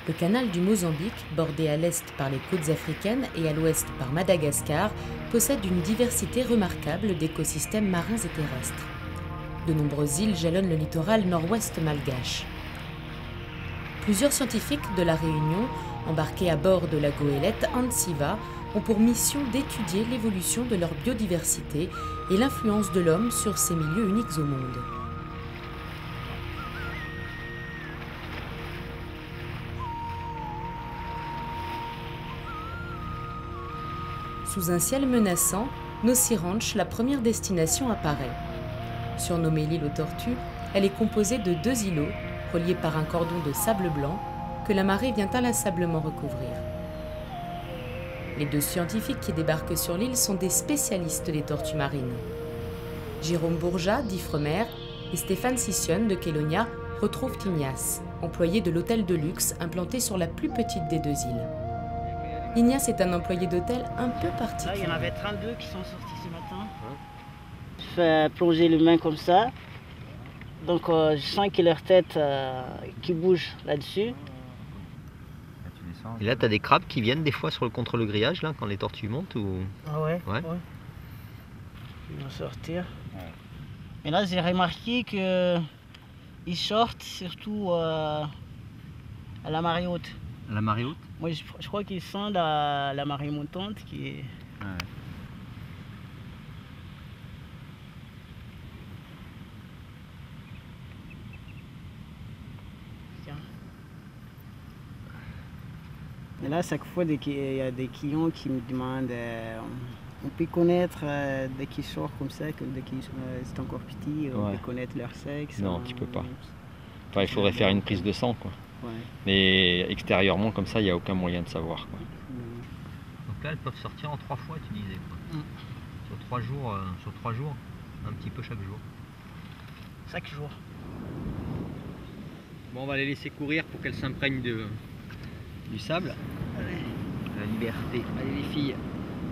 Le canal du Mozambique, bordé à l'est par les côtes africaines et à l'ouest par Madagascar, possède une diversité remarquable d'écosystèmes marins et terrestres. De nombreuses îles jalonnent le littoral nord-ouest malgache. Plusieurs scientifiques de la Réunion, embarqués à bord de la goélette Antsiva, ont pour mission d'étudier l'évolution de leur biodiversité et l'influence de l'homme sur ces milieux uniques au monde. Sous un ciel menaçant, Nossi Ranch, la première destination, apparaît. Surnommée l'île aux tortues, elle est composée de 2 îlots, reliés par un cordon de sable blanc, que la marée vient inlassablement recouvrir. Les 2 scientifiques qui débarquent sur l'île sont des spécialistes des tortues marines. Jérôme Bourja, d'Ifremer, et Stéphane Sission, de Kélonia, retrouvent Ignace, employé de l'hôtel de luxe implanté sur la plus petite des 2 îles. Ignace est un employé d'hôtel un peu particulier. Là, il y en avait 32 qui sont sortis ce matin. Je fais plonger les mains comme ça. Donc je sens que leur tête qui bouge là-dessus. Et là, tu as des crabes qui viennent des fois contre le grillage, là, quand les tortues montent ou... Ah ouais, ouais. Ils vont sortir. Ouais. Et là, j'ai remarqué qu'ils sortent surtout à la marée haute. À la marée haute? Moi, je crois qu'ils sont dans la marée montante qui est... Ouais. Et là, chaque fois, il y a des clients qui me demandent on peut connaître dès qu'ils sortent comme ça, dès qu'ils sont encore petits, on peut connaître leur sexe. Non, tu peux pas. Enfin, il faudrait faire une prise de sang, quoi. Ouais. Mais extérieurement, comme ça, il n'y a aucun moyen de savoir, quoi. Donc là, elles peuvent sortir en 3 fois, tu disais, quoi. Sur 3 jours, un petit peu chaque jour. Chaque jour. Bon, on va les laisser courir pour qu'elles s'imprègnent du sable. Allez. La liberté. Allez les filles,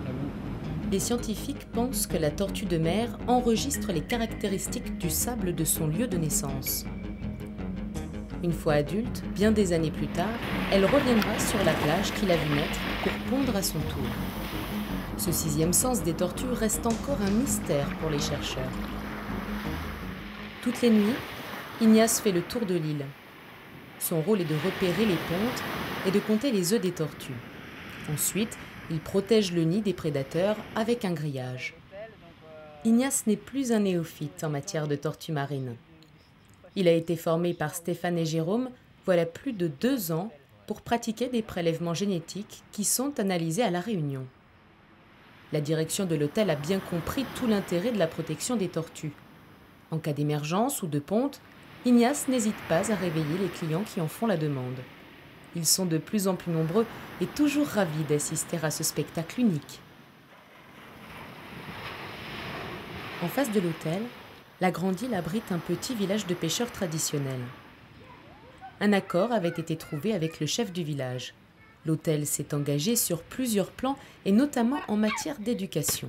à vous. Les scientifiques pensent que la tortue de mer enregistre les caractéristiques du sable de son lieu de naissance. Une fois adulte, bien des années plus tard, elle reviendra sur la plage qu'il a vu naître pour pondre à son tour. Ce 6e sens des tortues reste encore un mystère pour les chercheurs. Toutes les nuits, Ignace fait le tour de l'île. Son rôle est de repérer les pontes et de compter les œufs des tortues. Ensuite, il protège le nid des prédateurs avec un grillage. Ignace n'est plus un néophyte en matière de tortues marines. Il a été formé par Stéphane et Jérôme voilà plus de 2 ans pour pratiquer des prélèvements génétiques qui sont analysés à La Réunion. La direction de l'hôtel a bien compris tout l'intérêt de la protection des tortues. En cas d'émergence ou de ponte, Ignace n'hésite pas à réveiller les clients qui en font la demande. Ils sont de plus en plus nombreux et toujours ravis d'assister à ce spectacle unique. En face de l'hôtel, la grande île abrite un petit village de pêcheurs traditionnels. Un accord avait été trouvé avec le chef du village. L'hôtel s'est engagé sur plusieurs plans et notamment en matière d'éducation.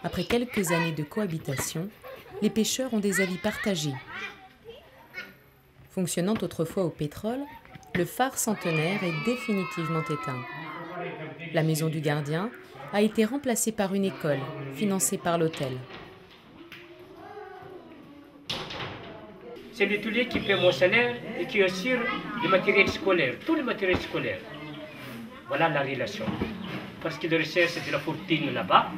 Après quelques années de cohabitation, les pêcheurs ont des avis partagés. Fonctionnant autrefois au pétrole, le phare centenaire est définitivement éteint. La maison du gardien a été remplacée par une école, financée par l'hôtel. C'est l'hôtelier qui paie mon salaire et qui assure le matériel scolaire, tout le matériel scolaire. Voilà la relation. Parce que le recherche c'est de la fortune là-bas,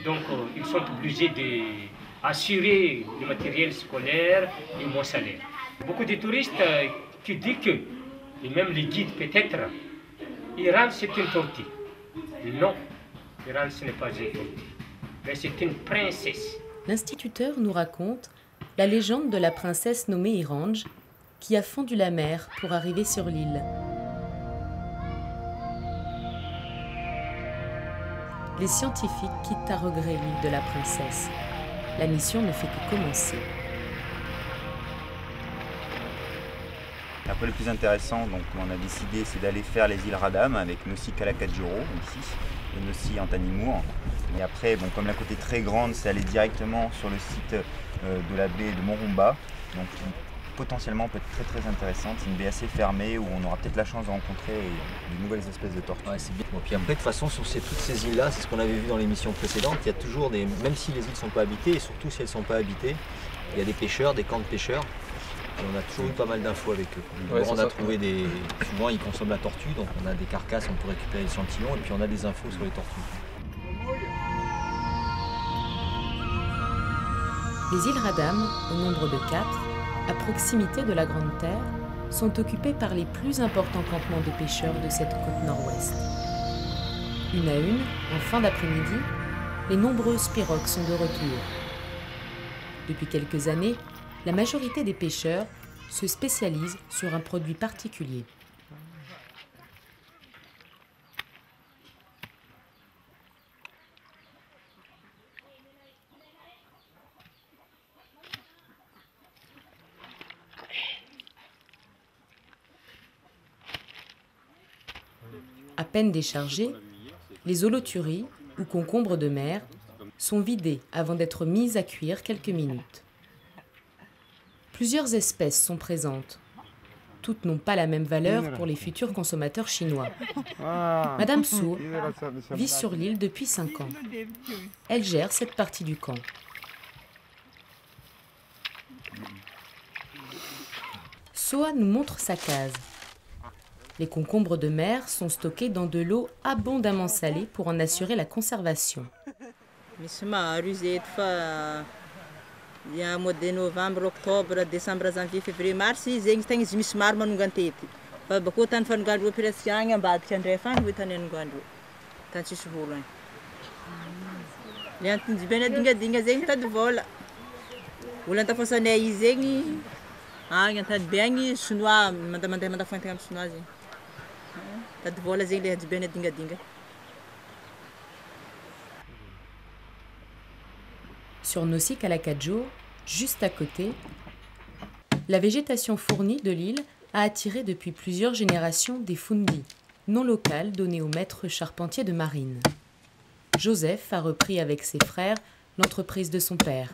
donc ils sont obligés d'assurer le matériel scolaire et mon salaire. Beaucoup de touristes qui disent que, et même les guides peut-être, Iran c'est une tortue. Non, Iran ce n'est pas une tortue, mais c'est une princesse. L'instituteur nous raconte la légende de la princesse nommée Irange qui a fendu la mer pour arriver sur l'île. Les scientifiques quittent à regret l'île de la princesse. La mission ne fait que commencer. Après, le plus intéressant, donc, on a décidé, c'est d'aller faire les îles Radam avec Nossi Kalakatjuro ici et Nossi Antanimour. Et après, bon, comme la côte est très grande, c'est aller directement sur le site de la baie de Morumba, donc potentiellement peut être très intéressante. C'est une baie assez fermée où on aura peut-être la chance de rencontrer de nouvelles espèces de tortues. Ouais, c'est bien. Bon, puis après, de toute façon, sur toutes ces îles-là, c'est ce qu'on avait vu dans l'émission précédente, il y a toujours des, même si les îles ne sont pas habitées, et surtout si elles ne sont pas habitées, il y a des pêcheurs, des camps de pêcheurs, et on a toujours eu pas mal d'infos avec eux. Ouais, on a trouvé des... Souvent, ils consomment la tortue, donc on a des carcasses, on peut récupérer l'échantillon, et puis on a des infos sur les tortues. Les îles Radam, au nombre de 4, à proximité de la Grande Terre, sont occupées par les plus importants campements de pêcheurs de cette côte nord-ouest. Une à une, en fin d'après-midi, les nombreuses pirogues sont de retour. Depuis quelques années, la majorité des pêcheurs se spécialisent sur un produit particulier. À peine déchargées, les holoturies, ou concombres de mer, sont vidées avant d'être mises à cuire quelques minutes. Plusieurs espèces sont présentes. Toutes n'ont pas la même valeur pour les futurs consommateurs chinois. Madame So vit sur l'île depuis 5 ans. Elle gère cette partie du camp. Soa nous montre sa case. Les concombres de mer sont stockés dans de l'eau abondamment salée pour en assurer la conservation. Il y a mois de novembre, octobre, décembre, janvier, février, mars, zegny tegna izy misy maro manongantety. Fa bakô tany fanongandreo presque agny ambadika andray fany hoe tany anongandreo. Tany tsisy vôla agny. Le antony jibeny adingadinga zegny tady vôla. Olo antafasanay izy zegny agny antany be agny sinoa mandeha mandafoantegna amin'ny sinoa zegny. Tady vôla zegny le jibeny adingadinga. Sur Nossi Kalakajo, juste à côté, la végétation fournie de l'île a attiré depuis plusieurs générations des fundi, nom local donné au maître charpentier de marine. Joseph a repris avec ses frères l'entreprise de son père.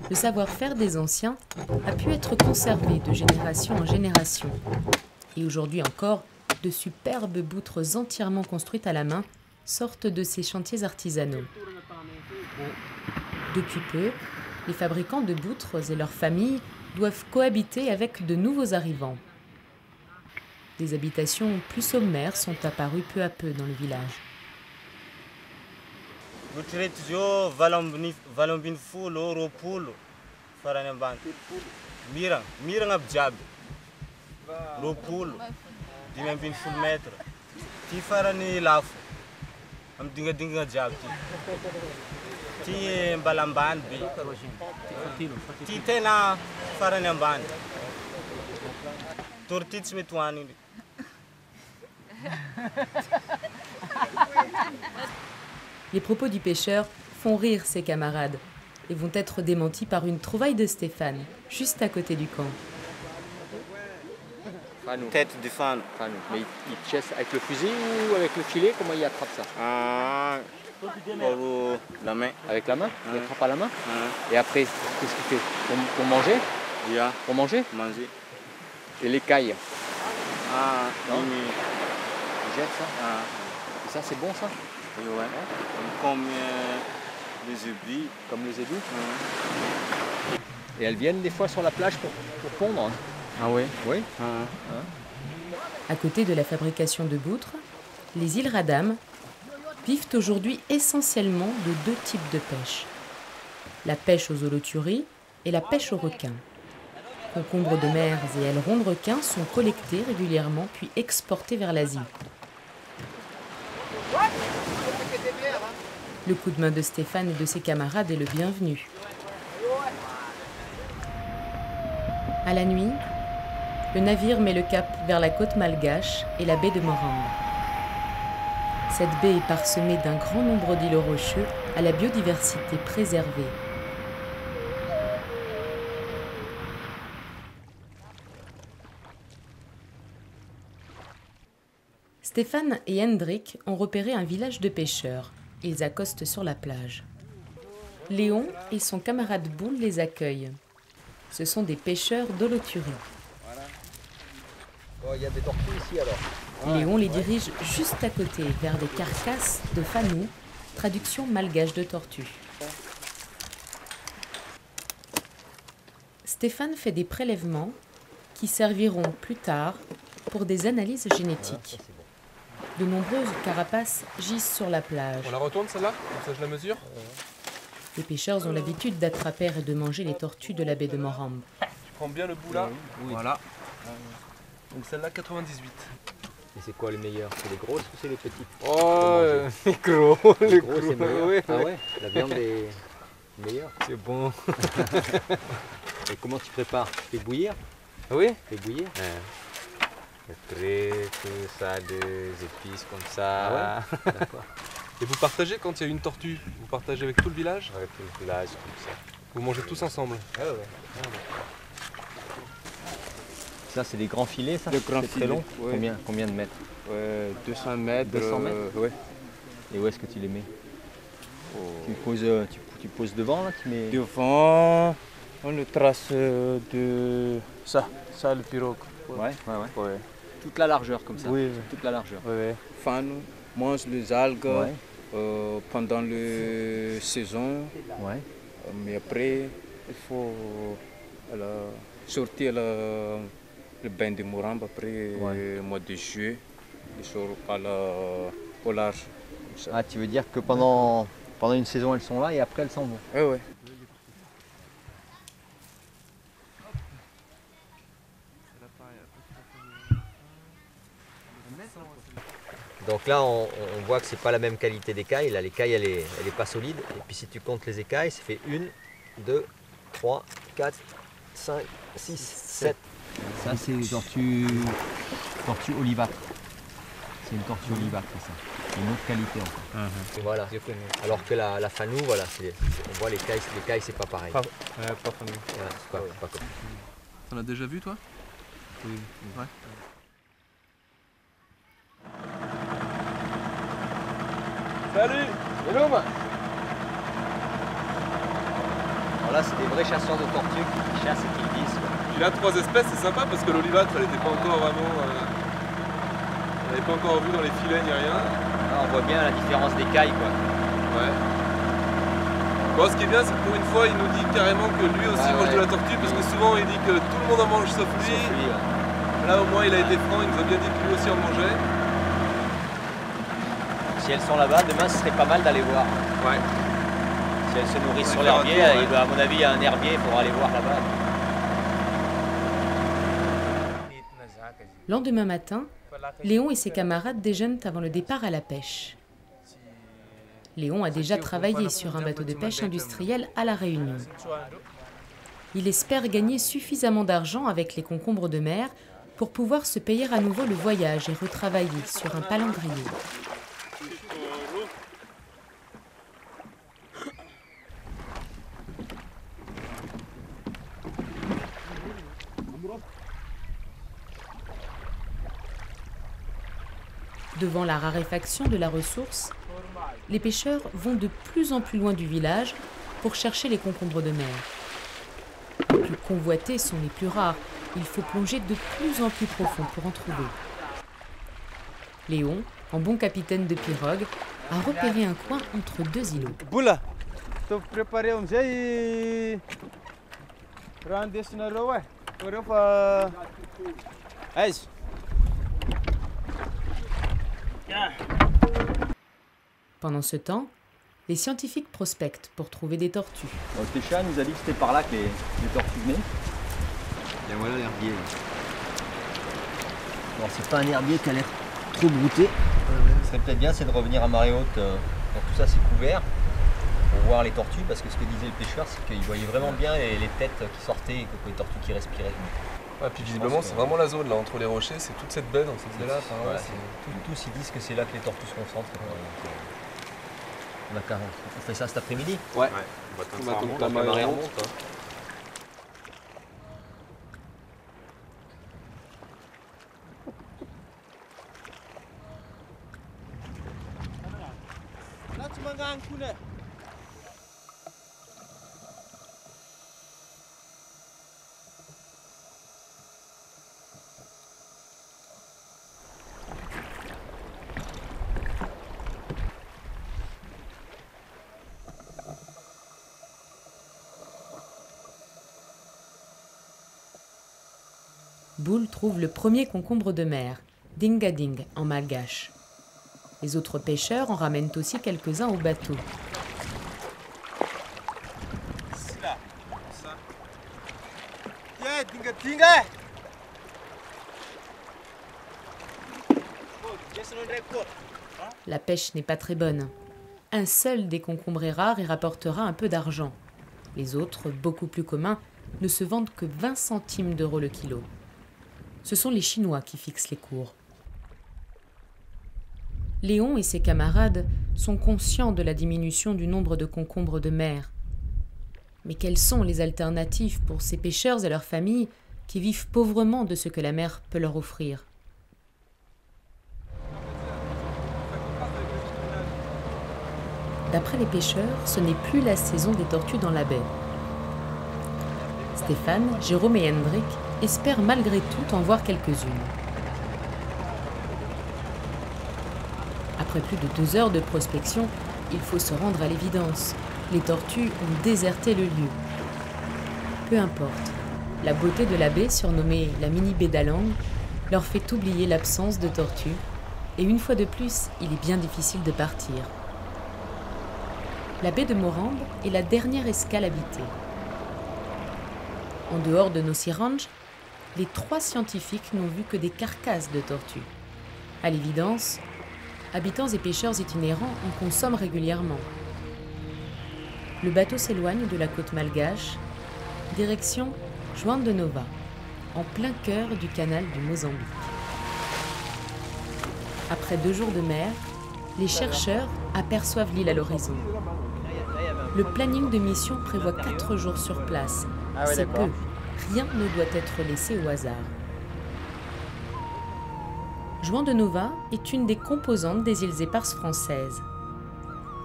Le savoir-faire des anciens a pu être conservé de génération en génération. Et aujourd'hui encore, de superbes boutres entièrement construites à la main sortent de ces chantiers artisanaux. Depuis peu, les fabricants de boutres et leurs familles doivent cohabiter avec de nouveaux arrivants. Des habitations plus sommaires sont apparues peu à peu dans le village. Utreto valombiny folo, roapolo farany ambany. Miragna aby jiaby. Roapolo, 5 mètres. Ty farany lafo. Amin'ny dingadingana jiaby ty. Ty mbala ambany be. Ty tena farany ambany. Torty tsy mety hoaniny. Les propos du pêcheur font rire ses camarades et vont être démentis par une trouvaille de Stéphane, juste à côté du camp. Tête de fan. Mais il chasse avec le fusil ou avec le filet? Comment il attrape ça? La main. Avec la main? Il attrape à la main? Et après, qu'est-ce qu'il fait? Pour manger? Pour manger? Manger. Et l'écaille? Non. Il jette ça? Et ça, c'est bon ça? Ouais. Comme les ébris. Comme les ébris? Et elles viennent des fois sur la plage pour pondre? Ah oui? Oui. À côté de la fabrication de boutres, les îles Radam vivent aujourd'hui essentiellement de 2 types de pêche. La pêche aux holoturies et la pêche aux requins. Concombres de mer et ailerons de requins sont collectés régulièrement puis exportés vers l'Asie. Le coup de main de Stéphane et de ses camarades est le bienvenu. À la nuit, le navire met le cap vers la côte malgache et la baie de Morang. Cette baie est parsemée d'un grand nombre d'îlots rocheux à la biodiversité préservée. Stéphane et Hendrik ont repéré un village de pêcheurs. Ils accostent sur la plage. Léon et son camarade Boule les accueillent. Ce sont des pêcheurs d'Oloturie. Oh, il y a des tortues ici alors. Léon les dirige juste à côté, vers des carcasses de fanou, traduction malgache de tortue. Stéphane fait des prélèvements qui serviront plus tard pour des analyses génétiques. De nombreuses carapaces gisent sur la plage. On la retourne celle-là? Comme ça je la mesure? Les pêcheurs ont l'habitude d'attraper et de manger les tortues de la baie de Morambe. Tu prends bien le bout là? Oui. Voilà. Donc celle-là 98. Et c'est quoi les meilleurs? C'est les grosses ou c'est les petites? Oh, les gros, les gros c'est meilleur. Oui. Ah ouais, la viande est meilleure. C'est bon. Et comment tu prépares? Tu fais bouillir? Oui. Tu fais bouillir? Le prêt, tout ça, des épices comme ça. Ah ouais. D'accord. Et vous partagez quand il y a une tortue? Vous partagez avec tout le village? Avec tout le village comme ça. Vous mangez tous ensemble? Ah ouais. Ça c'est des grands filets, ça? De grands c'est très filets, long. oui. Combien de mètres? 200 mètres. 200 mètres? Oui. Et où est-ce que tu les mets? Tu poses devant là, tu mets... Devant, on le trace de ça le pirogue. Ouais. Ouais. Toute la largeur comme ça? Oui. Toute la largeur. Ouais. Fan mange les algues Ouais. pendant la saison. Ouais. Mais après, il faut sortir le bain de Morambe après le mois de juillet. Il sort au large. Comme ça. Ah, tu veux dire que pendant une saison elles sont là et après elles s'en vont? Ouais. Donc là on voit que c'est pas la même qualité d'écaille. Là l'écaille elle est pas solide. Et puis si tu comptes les écailles, ça fait 1, 2, 3, 4, 5, 6, 7. Ça c'est une tortue olivâtre. C'est une tortue olivâtre, c'est ça. C'est une autre qualité encore. Et voilà. Alors que la fanou, voilà, on voit l'écaille c'est pas pareil. Pas famille. Ouais, c'est pas comme. T'en as déjà vu toi? Oui. Ouais. Salut! Hello! Alors là c'est des vrais chasseurs de tortues qui chassent et qui visent. Il a 3 espèces, c'est sympa parce que l'olivâtre elle n'était pas encore vraiment. Elle n'avait pas encore vu dans les filets ni rien. Là, on voit bien la différence d'écaille quoi. Ouais. Bon, ce qui est bien, c'est que pour une fois, il nous dit carrément que lui aussi mange de la tortue, parce que souvent il dit que tout le monde en mange sauf lui. Là, au moins, il a été franc, il nous a bien dit que lui aussi en mangeait. Si elles sont là-bas, demain, ce serait pas mal d'aller voir. Ouais. Si elles se nourrissent sur l'herbier, à mon avis, il y a un herbier pour aller voir là-bas. Lendemain matin, Léon et ses camarades déjeunent avant le départ à la pêche. Léon a déjà travaillé sur un bateau de pêche industriel à La Réunion. Il espère gagner suffisamment d'argent avec les concombres de mer pour pouvoir se payer à nouveau le voyage et retravailler sur un palangrier. Devant la raréfaction de la ressource, les pêcheurs vont de plus en plus loin du village pour chercher les concombres de mer. Les plus convoités sont les plus rares. Il faut plonger de plus en plus profond pour en trouver. Léon, en bon capitaine de pirogue, a repéré un coin entre 2 îlots. Boula, tu as préparé un jeu. Pendant ce temps, les scientifiques prospectent pour trouver des tortues. Técha nous a dit que c'était par là que les tortues venaient. Et voilà l'herbier. Alors c'est pas un herbier qui a l'air trop brouté. Ce serait peut-être bien c'est de revenir à marée haute quand tout ça c'est couvert pour voir les tortues, parce que ce que disait le pêcheur c'est qu'il voyait vraiment bien les têtes qui sortaient et les tortues qui respiraient. Ouais, puis visiblement c'est vraiment la zone là entre les rochers, c'est toute cette baie dans cette baie là. Tous ils disent que c'est là que les tortues se concentrent. On fait ça cet après-midi? Ouais. On attend que la marée remonte. Boule trouve le premier concombre de mer, dingading en malgache. Les autres pêcheurs en ramènent aussi quelques-uns au bateau. La pêche n'est pas très bonne. Un seul des concombres est rare et rapportera un peu d'argent. Les autres, beaucoup plus communs, ne se vendent que 20 centimes d'euros le kilo. Ce sont les Chinois qui fixent les cours. Léon et ses camarades sont conscients de la diminution du nombre de concombres de mer. Mais quelles sont les alternatives pour ces pêcheurs et leurs familles qui vivent pauvrement de ce que la mer peut leur offrir ? D'après les pêcheurs, ce n'est plus la saison des tortues dans la baie. Stéphane, Jérôme et Hendrik espèrent malgré tout en voir quelques-unes. Après plus de 2 heures de prospection, il faut se rendre à l'évidence. Les tortues ont déserté le lieu. Peu importe, la beauté de la baie, surnommée la mini-baie d'Alang, leur fait oublier l'absence de tortues, et une fois de plus, il est bien difficile de partir. La baie de Morambe est la dernière escale habitée. En dehors de Nossi Ranch, les 3 scientifiques n'ont vu que des carcasses de tortues. À l'évidence, habitants et pêcheurs itinérants en consomment régulièrement. Le bateau s'éloigne de la côte malgache, direction Juan de Nova, en plein cœur du canal du Mozambique. Après 2 jours de mer, les chercheurs aperçoivent l'île à l'horizon. Le planning de mission prévoit 4 jours sur place. C'est peu. Rien ne doit être laissé au hasard. Juan de Nova est une des composantes des îles Éparses françaises.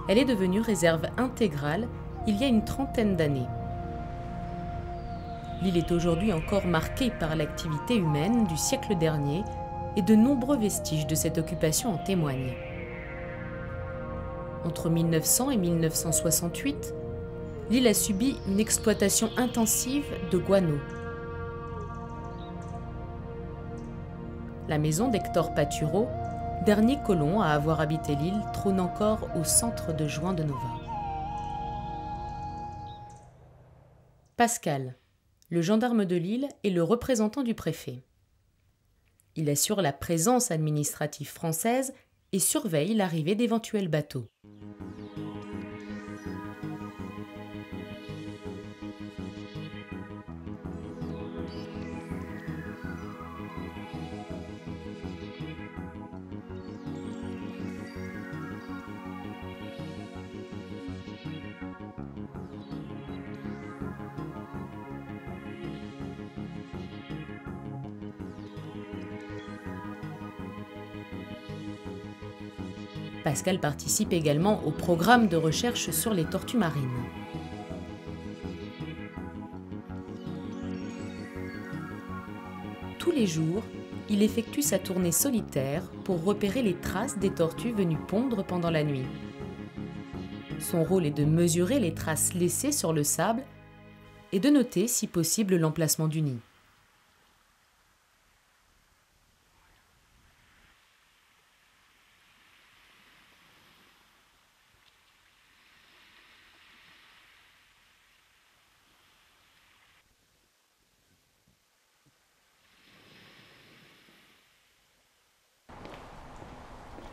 Elle est devenue réserve intégrale il y a une trentaine d'années. L'île est aujourd'hui encore marquée par l'activité humaine du siècle dernier et de nombreux vestiges de cette occupation en témoignent. Entre 1900 et 1968, l'île a subi une exploitation intensive de guano. La maison d'Hector Paturo, dernier colon à avoir habité l'île, trône encore au centre de Juan de Nova. Pascal, le gendarme de l'île, est le représentant du préfet. Il assure la présence administrative française et surveille l'arrivée d'éventuels bateaux. Pascal participe également au programme de recherche sur les tortues marines. Tous les jours, il effectue sa tournée solitaire pour repérer les traces des tortues venues pondre pendant la nuit. Son rôle est de mesurer les traces laissées sur le sable et de noter, si possible, l'emplacement du nid.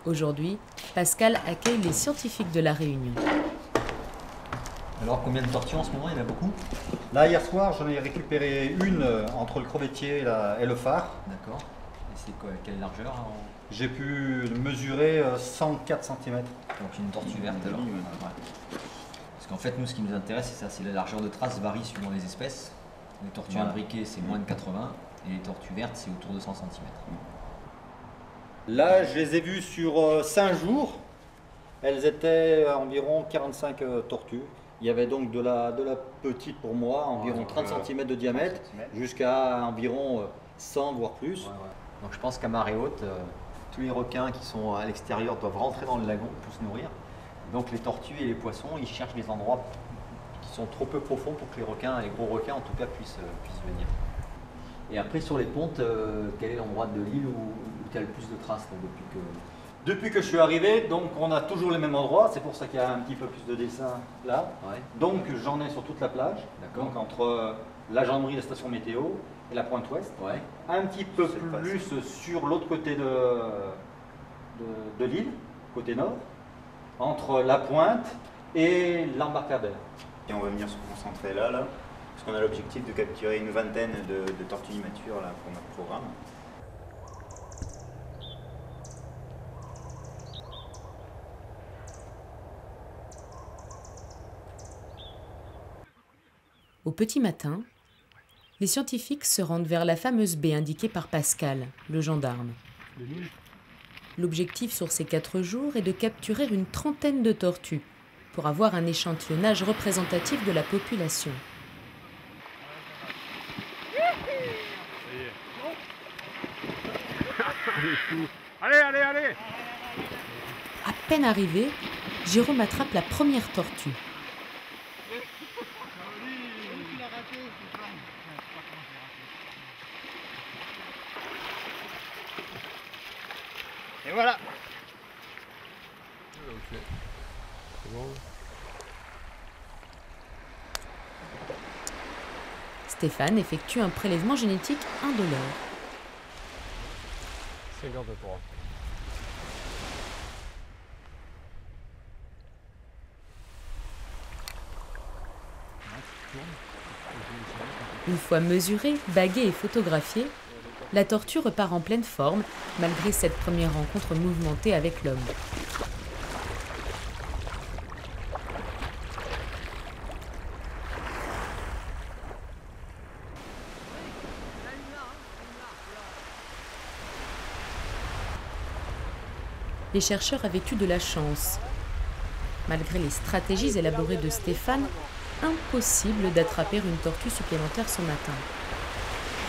Aujourd'hui, Pascal accueille les scientifiques de la Réunion. Alors, combien de tortues en ce moment? Il y en a beaucoup? Là, hier soir, j'en ai récupéré une entre le crevettier et le phare. D'accord. Et c'est quoi? Quelle largeur? J'ai pu mesurer 104 cm. Donc une tortue verte alors. Ouais. Parce qu'en fait, nous, ce qui nous intéresse, c'est ça, c'est la largeur de trace varie suivant les espèces. Les tortues imbriquées, c'est moins de 80, et les tortues vertes, c'est autour de 100 cm. Là, je les ai vus sur 5 jours. Elles étaient à environ 45 tortues. Il y avait donc de la petite pour moi, environ 30 cm de diamètre, jusqu'à environ 100 voire plus. Donc je pense qu'à marée haute, tous les requins qui sont à l'extérieur doivent rentrer dans le lagon pour se nourrir. Donc les tortues et les poissons, ils cherchent des endroits qui sont trop peu profonds pour que les requins, les gros requins en tout cas, puissent venir. Et après sur les pontes, quel est l'endroit de l'île où tu as le plus de traces là, Depuis que je suis arrivé, donc on a toujours les mêmes endroits, c'est pour ça qu'il y a un petit peu plus de dessins là. Ouais. Donc j'en ai sur toute la plage, donc entre la gendarmerie, la station météo et la pointe ouest. Ouais. Un petit peu plus sur l'autre côté de l'île, côté nord, entre la pointe et l'embarcadère. Et on va venir se concentrer là, parce qu'on a l'objectif de capturer une vingtaine de tortues immatures là, pour notre programme. Au petit matin, les scientifiques se rendent vers la fameuse baie indiquée par Pascal, le gendarme. L'objectif sur ces 4 jours est de capturer une trentaine de tortues pour avoir un échantillonnage représentatif de la population. Allez! À peine arrivé, Jérôme attrape la première tortue. Et voilà. Ok. C'est bon. Stéphane effectue un prélèvement génétique indolore. 53. Une fois mesurée, baguée et photographiée, la tortue repart en pleine forme, malgré cette première rencontre mouvementée avec l'homme. Les chercheurs avaient eu de la chance. Malgré les stratégies élaborées de Stéphane, impossible d'attraper une tortue supplémentaire ce matin.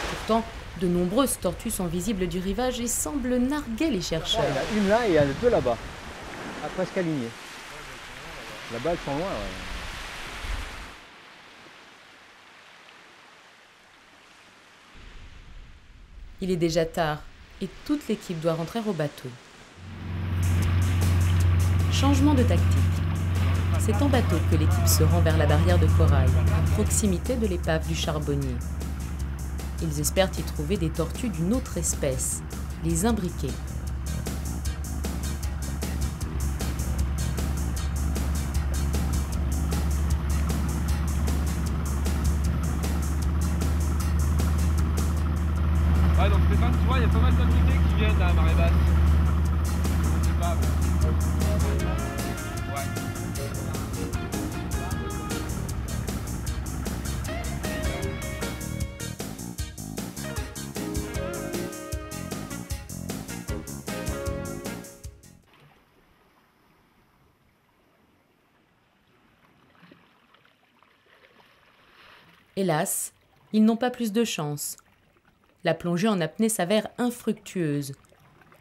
Pourtant, de nombreuses tortues sont visibles du rivage et semblent narguer les chercheurs. Il y en a une là et il y en a 2 là-bas, presque alignées. Là-bas, elles sont loin. Ouais. Il est déjà tard et toute l'équipe doit rentrer au bateau. Changement de tactique. C'est en bateau que l'équipe se rend vers la barrière de corail, à proximité de l'épave du charbonnier. Ils espèrent y trouver des tortues d'une autre espèce, les imbriquées. Ouais, donc Stéphane, tu vois, il y a pas mal d'imbriqués qui viennent à la marée basse. C'est pas bon. Ouais. Hélas, ils n'ont pas plus de chance. La plongée en apnée s'avère infructueuse.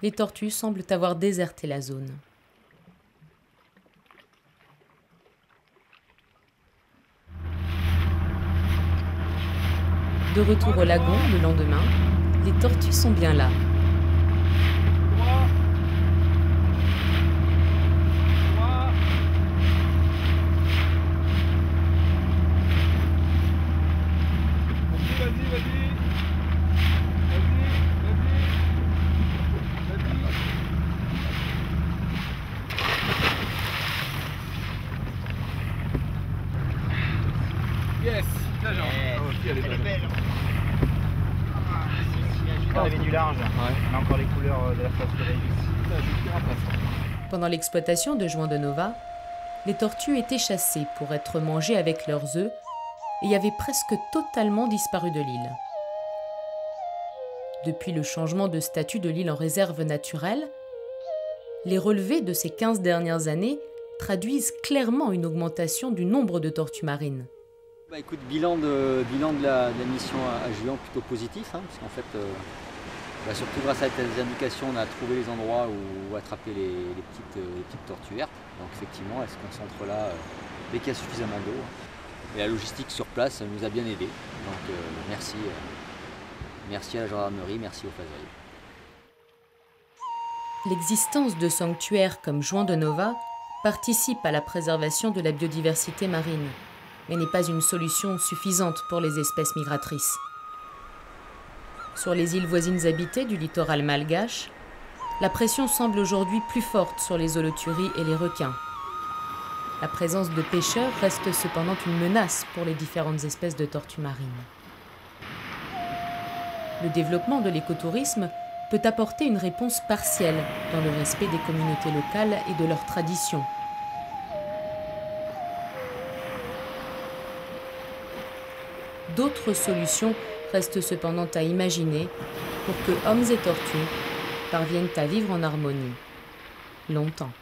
Les tortues semblent avoir déserté la zone. De retour au lagon le lendemain, les tortues sont bien là. Yes, là genre. Oh, elle est belle. Arrivé du large, on a encore les couleurs de la face de Pendant l'exploitation de Juan de Nova, les tortues étaient chassées pour être mangées avec leurs œufs et avaient presque totalement disparu de l'île. Depuis le changement de statut de l'île en réserve naturelle, Les relevés de ces 15 dernières années traduisent clairement une augmentation du nombre de tortues marines. Écoute, bilan de la mission à Juan plutôt positif, hein, parce qu'en fait, surtout grâce à tes indications, on a trouvé les endroits où attraper les petites tortues vertes. Donc effectivement, elles se concentrent là dès qu'il y a suffisamment d'eau. Et la logistique sur place nous a bien aidés. Donc merci à la gendarmerie, merci au FASAI. L'existence de sanctuaires comme Juan de Nova participe à la préservation de la biodiversité marine, mais n'est pas une solution suffisante pour les espèces migratrices. Sur les îles voisines habitées du littoral malgache, la pression semble aujourd'hui plus forte sur les holoturies et les requins. La présence de pêcheurs reste cependant une menace pour les différentes espèces de tortues marines. Le développement de l'écotourisme peut apporter une réponse partielle dans le respect des communautés locales et de leurs traditions. D'autres solutions restent cependant à imaginer pour que hommes et tortues parviennent à vivre en harmonie longtemps.